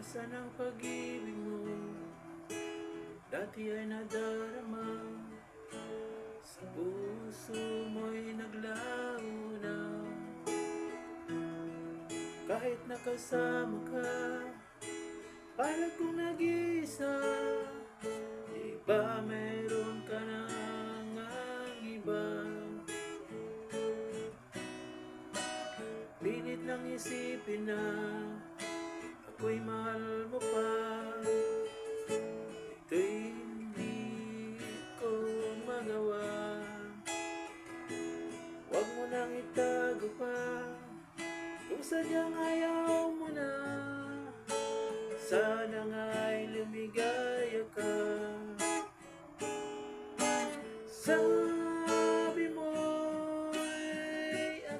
Nasaan ang pag-ibig mo? Dati ay nadarama, sa puso mo'y naglaho na. Kahit nakasama ka, para kong nag-iisa. Di ba meron ka nang iba? Pilit lang isipin na ako'y mahal mo pa. Ito'y hindi ko magawa. Huwag mo nang itago pa, kung sadyang ayaw mo na. Sana nga'y lumigaya ka.